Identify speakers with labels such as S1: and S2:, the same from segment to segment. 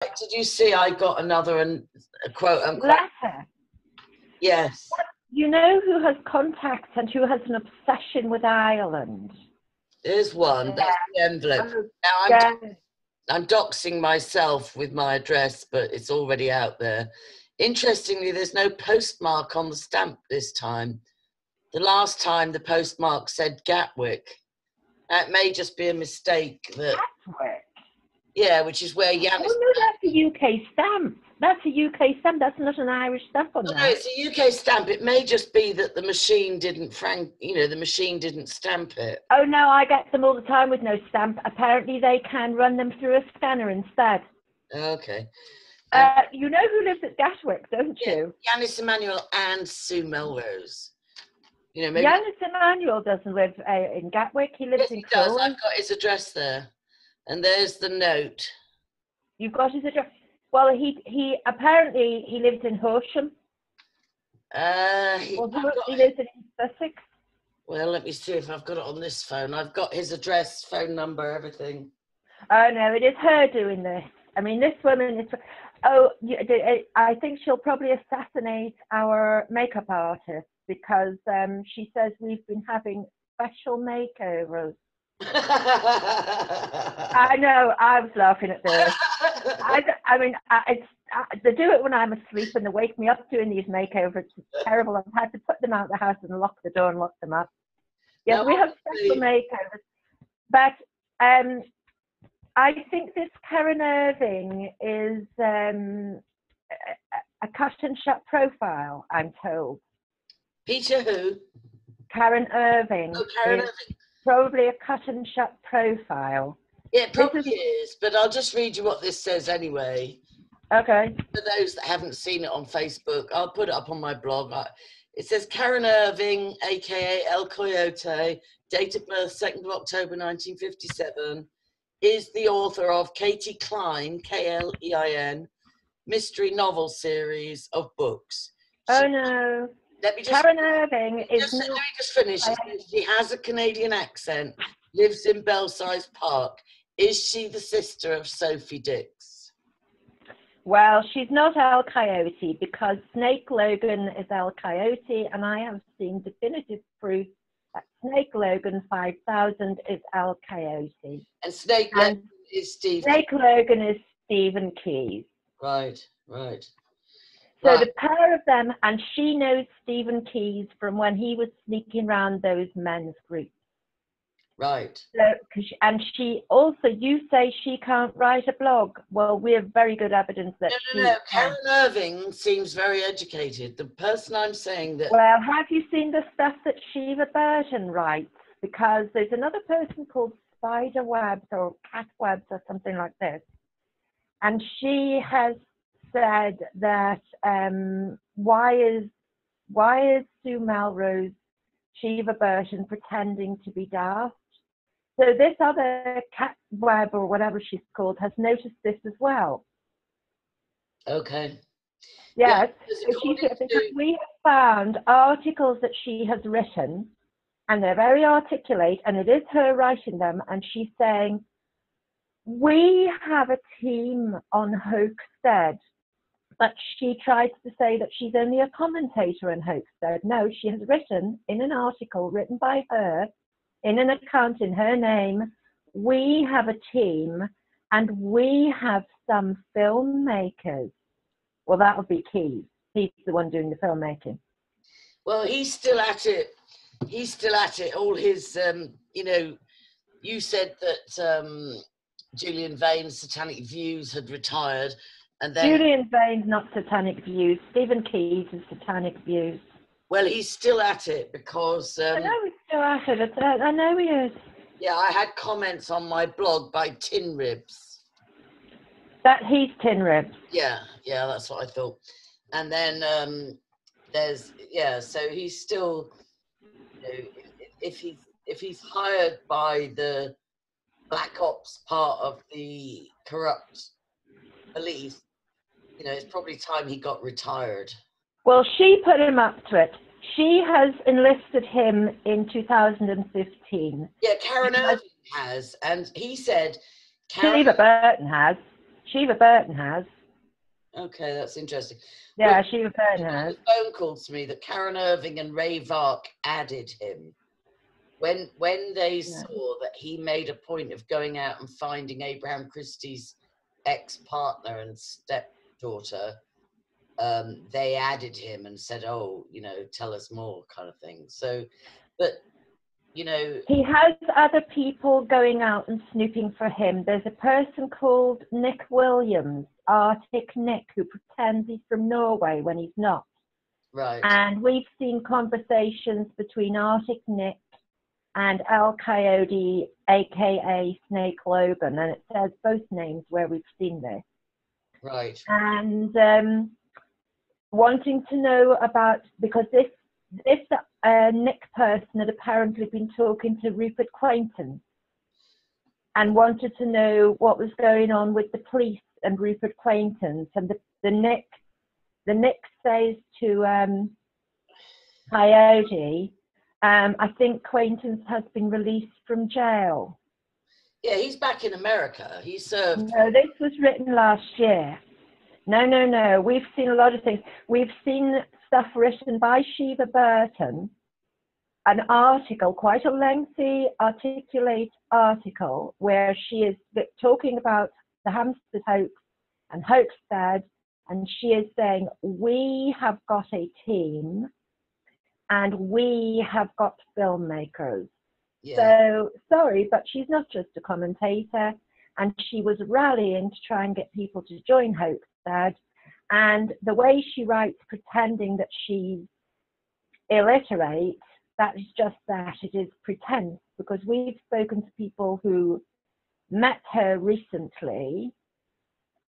S1: Did you see I got another a quote unquote
S2: letter?
S1: Yes.
S2: You know who has contacts and who has an obsession with Ireland?
S1: There's one. That's the envelope.
S2: Oh,
S1: Now I'm doxing myself with my address, but it's already out there. Interestingly, there's no postmark on the stamp this time. The last time the postmark said Gatwick. That may just be a mistake.
S2: Gatwick?
S1: Yeah, which is where Yanis...
S2: Oh, no, that's a UK stamp. That's a UK stamp. That's not an Irish stamp on that.
S1: No, it's a UK stamp. It may just be that the machine didn't the machine didn't stamp it.
S2: Oh, no, I get them all the time with no stamp. Apparently, they can run them through a scanner instead.
S1: Okay.
S2: You know who lives at Gatwick, don't you?
S1: Yanis Emmanuel and Sue Melrose. You know, maybe...
S2: Yanis Emmanuel doesn't live in Gatwick. He lives in
S1: Does.
S2: Crawley.
S1: I've got his address there. And there's the note.
S2: You've got his address? Well, he apparently he lives in Horsham. He lives in Sussex.
S1: Well, let me see if I've got it on this phone. I've got his address, phone number, everything.
S2: Oh, no, it is her doing this. I mean, this woman is... Oh, I think she'll probably assassinate our makeup artist because she says we've been having special makeovers. I know, I was laughing at this. They do it when I'm asleep and they wake me up doing these makeovers. It's terrible. I've had to put them out of the house and lock the door and lock them up. Yes, we have special makeovers. But I think this Karen Irving is a cut and shut profile, I'm told.
S1: Peter who?
S2: Karen Irving.
S1: Oh, Karen Irving.
S2: Probably a cut and shut profile.
S1: Yeah, it probably is, but I'll just read you what this says anyway.
S2: Okay.
S1: For those that haven't seen it on Facebook, I'll put it up on my blog. It says Karen Irving, aka El Coyote, date of birth 2nd of October 1957, is the author of Katie Klein, Klein, mystery novel series of books.
S2: Oh no. Karen Irving is...
S1: Let me just finish. She has a Canadian accent, lives in Belsize Park. Is she the sister of Sophie Dix?
S2: Well, she's not El Coyote because Snake Logan is El Coyote, and I have seen definitive proof that Snake Logan 5000 is El Coyote.
S1: And Snake Logan is Steve.
S2: Snake Logan is Stephen Keyes.
S1: Right, right.
S2: So the pair of them, and she knows Stephen Keyes from when he was sneaking around those men's groups.
S1: Right.
S2: So, and she also, you say she can't write a blog. Well, we have very good evidence that
S1: No. Karen Irving seems very educated. The person I'm saying that...
S2: Well, have you seen the stuff that Sheva Burton writes? Because there's another person called Spider Webs or Cat Webs or something like this. And she has said that why is Sue Melrose, Sheva Burton pretending to be daft? So this other Cat Web or whatever she's called has noticed this as well.
S1: Okay.
S2: Yes, yeah, so we have found articles that she has written, and they're very articulate, and it is her writing them, and she's saying, we have a team on Hoaxstead. But she tries to say that she's only a commentator in Hoaxstead. No, she has written in an article written by her, in an account in her name, we have a team and we have some filmmakers. Well, that would be Keyes. He's the one doing the filmmaking.
S1: Well, he's still at it. He's still at it. All his, you said that Julian Vane's Satanic Views had retired. And then,
S2: Julian Vane's not Satanic Views. Stephen Keyes is Satanic Views.
S1: Well, he's still at it because...
S2: I know he's still at it. I know he is.
S1: Yeah, I had comments on my blog by Tin Ribs.
S2: That he's Tin Ribs.
S1: Yeah, that's what I thought. And then so he's still, if he's hired by the Black Ops part of the corrupt police, it's probably time he got retired.
S2: Well, she put him up to it. She has enlisted him in 2015.
S1: Yeah, Karen Irving has, and he said...
S2: Sheva Burton has. Sheva Burton has.
S1: Okay, that's interesting.
S2: Yeah,
S1: Well,
S2: Sheva Burton has.
S1: a phone call to me that Karen Irving and Ray Vark added him when they saw that he made a point of going out and finding Abraham Christie's ex-partner and stepdaughter. They added him and said, "Oh, you know, tell us more," kind of thing. So, but you know,
S2: he has other people going out and snooping for him. There's a person called Nick Williams, Arctic Nick, who pretends he's from Norway when he's not.
S1: right.
S2: And we've seen conversations between Arctic Nick and Al Coyote, aka Snake Logan, and it says both names where we've seen this.
S1: Right.
S2: And wanting to know about, because this Nick person had apparently been talking to Rupert Quainton and wanted to know what was going on with the police and Rupert Quainton. And the Nick says to Coyote, I think Quainton has been released from jail.
S1: Yeah, he's back in America. He served.
S2: No, this was written last year. No. We've seen a lot of things. We've seen stuff written by Sheva Burton, an article, quite a lengthy, articulate article, where she is talking about the Hampstead hoax and Hoaxdad, and she is saying, we have got a team and we have got filmmakers.
S1: Yeah.
S2: So, sorry, but she's not just a commentator, and she was rallying to try and get people to join Hoaxdad. And the way she writes, pretending that she's illiterate, that is just that. It is pretense, because we've spoken to people who met her recently,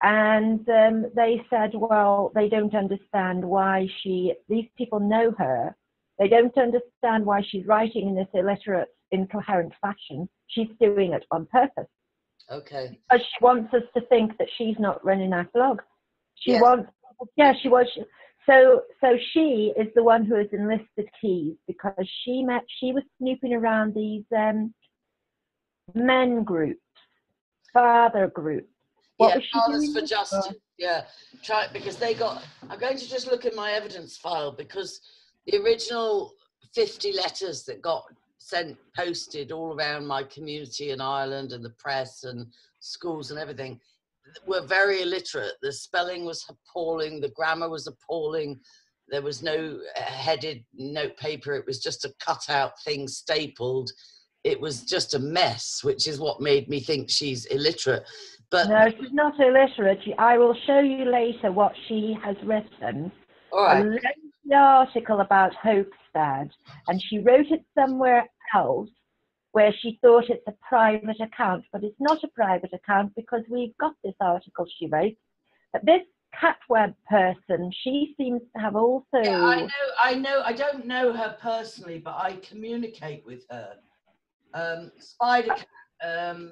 S2: and they said, well, they don't understand why these people know her. They don't understand why she's writing in this illiterate, incoherent fashion. She's doing it on purpose.
S1: Okay.
S2: Because she wants us to think that she's not running our blog. She
S1: Yes.
S2: wants, yeah, she was. So she is the one who has enlisted Keys, because she was snooping around these men groups, father groups. What was she
S1: Fathers
S2: doing?
S1: for Justice. Yeah, because they got. I'm going to just look in my evidence file, because the original 50 letters that got posted all around my community in Ireland and the press and schools and everything were very illiterate. The spelling was appalling. The grammar was appalling. There was no headed note paper. It was just a cutout thing stapled. It was just a mess, which is what made me think she's illiterate. But
S2: no, she's not illiterate. I will show you later what she has written.
S1: all right.
S2: A lengthy article about Hoaxdad, and she wrote it somewhere else where she thought it's a private account, but it's not a private account, because we've got this article she wrote. But this Catweb person, she seems to have also...
S1: Yeah, I know. I don't know her personally, but I communicate with her. Spider Cat.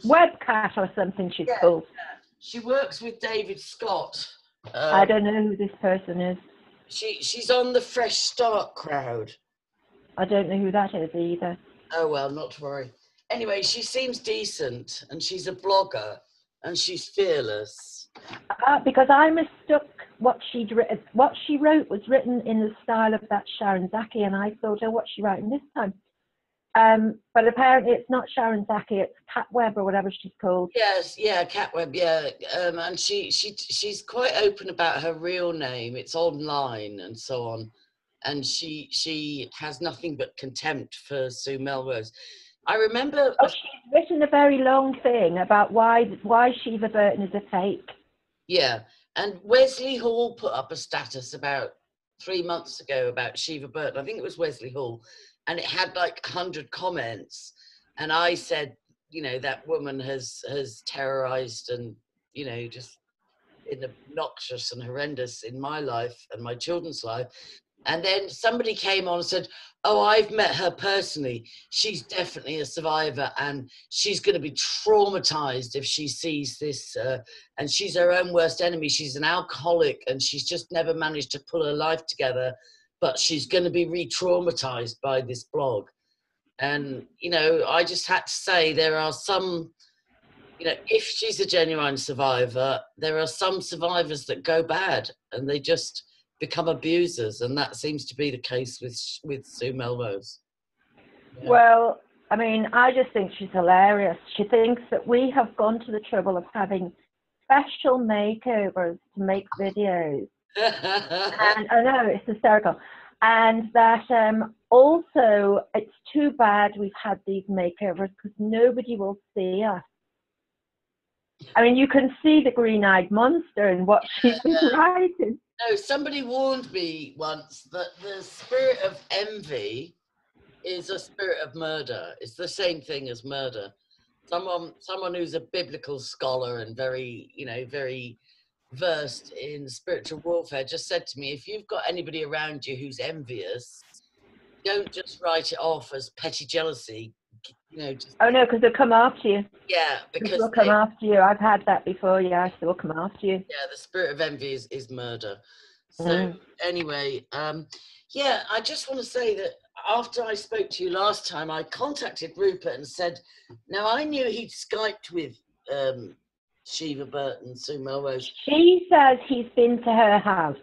S2: Webcat or something she's called.
S1: Yeah. She works with David Scott.
S2: I don't know who this person is.
S1: She's on the Fresh Start crowd.
S2: I don't know who that is either.
S1: Oh, well, not to worry. Anyway, she seems decent, and she's a blogger, and she's fearless.
S2: Because I mistook what she wrote was written in the style of that Sharon Zaki, and I thought, oh, what's she writing this time? But apparently it's not Sharon Zaki, it's Catweb or whatever she's called.
S1: Yes, yeah, Catweb, yeah. And she's quite open about her real name. It's online and so on. And she has nothing but contempt for Sue Melrose. I remember...
S2: Oh, she's written a very long thing about why Sheva Burton is a fake.
S1: Yeah, and Wesley Hall put up a status about 3 months ago about Sheva Burton. I think it was Wesley Hall. And it had like 100 comments. And I said, you know, that woman has terrorized and, you know, just been obnoxious and horrendous in my life and my children's life. And then somebody came on and said, oh, I've met her personally. She's definitely a survivor, and she's going to be traumatized if she sees this. And she's her own worst enemy. She's an alcoholic, and she's just never managed to pull her life together. But she's going to be re-traumatized by this blog. And, you know, I just had to say there are some you know, if she's a genuine survivor, there are some survivors that go bad and they just become abusers, and that seems to be the case with Sue Melrose.
S2: Yeah. Well, I mean, I just think she's hilarious. She thinks that we have gone to the trouble of having special makeovers to make videos. And I know, it's hysterical. And that also, it's too bad we've had these makeovers because nobody will see us. I mean, you can see the green-eyed monster in what she's been writing.
S1: No, somebody warned me once that the spirit of envy is a spirit of murder. It's the same thing as murder. Someone who's a biblical scholar and very, you know, very versed in spiritual warfare just said to me, if you've got anybody around you who's envious, don't just write it off as petty jealousy. You know, just,
S2: oh no, because they'll come after you.
S1: Yeah, because
S2: they'll come after you. I've had that before. Yeah, they'll come after you.
S1: Yeah, the spirit of envy is murder. So anyway, yeah, I just want to say that after I spoke to you last time, I contacted Rupert and said, now I knew he'd Skyped with Sheva Burton, Sue Melrose.
S2: She says he's been to her house.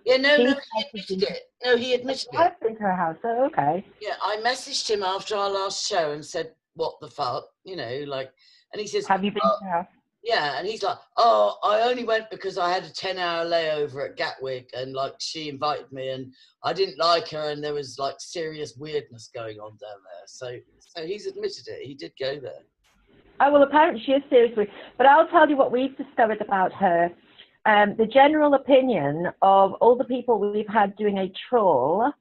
S1: Yeah, no, he admitted it. No, he admitted it.
S2: I've been to her house, oh, okay.
S1: Yeah, I messaged him after our last show and said, what the fuck, you know, like, and he says,
S2: have you been to her house?
S1: Yeah, and he's like, oh, I only went because I had a 10-hour layover at Gatwick, and like she invited me, and I didn't like her, and there was like serious weirdness going on down there. So he's admitted it. He did go there.
S2: Oh well, apparently she is seriously. But I'll tell you what we've discovered about her. The general opinion of all the people we've had doing a troll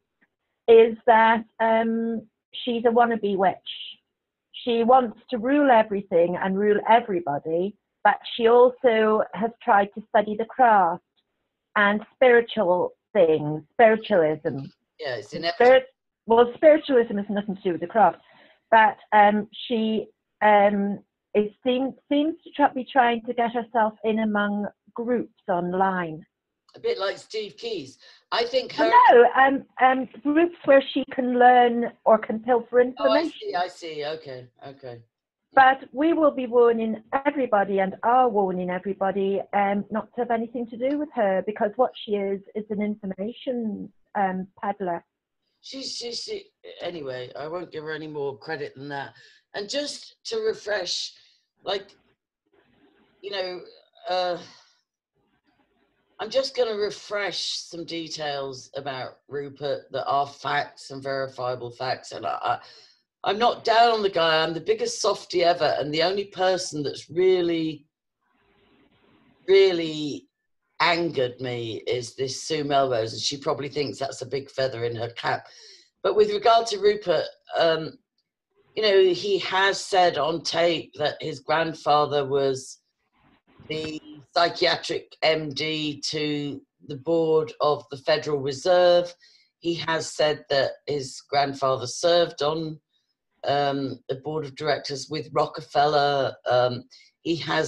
S2: is that she's a wannabe witch. She wants to rule everything and rule everybody. But she also has tried to study the craft and spiritual things, spiritualism.
S1: Yeah, it's inevitable.
S2: Well, spiritualism has nothing to do with the craft, but she seems to be trying to get herself in among groups online.
S1: A bit like Steve Keys. I think her...
S2: No, groups where she can learn or can pilfer information.
S1: Oh, I see. Okay.
S2: But we will be warning everybody and are warning everybody not to have anything to do with her, because what she is an information peddler.
S1: She anyway, I won't give her any more credit than that. And just to refresh, like, you know, I'm just going to refresh some details about Rupert that are facts and verifiable facts. And I'm not down on the guy. I'm the biggest softie ever. And the only person that's really, really angered me is this Sue Melrose. And she probably thinks that's a big feather in her cap. But with regard to Rupert, you know, he has said on tape that his grandfather was the psychiatric MD to the board of the Federal Reserve. He has said that his grandfather served on the board of directors with Rockefeller. He has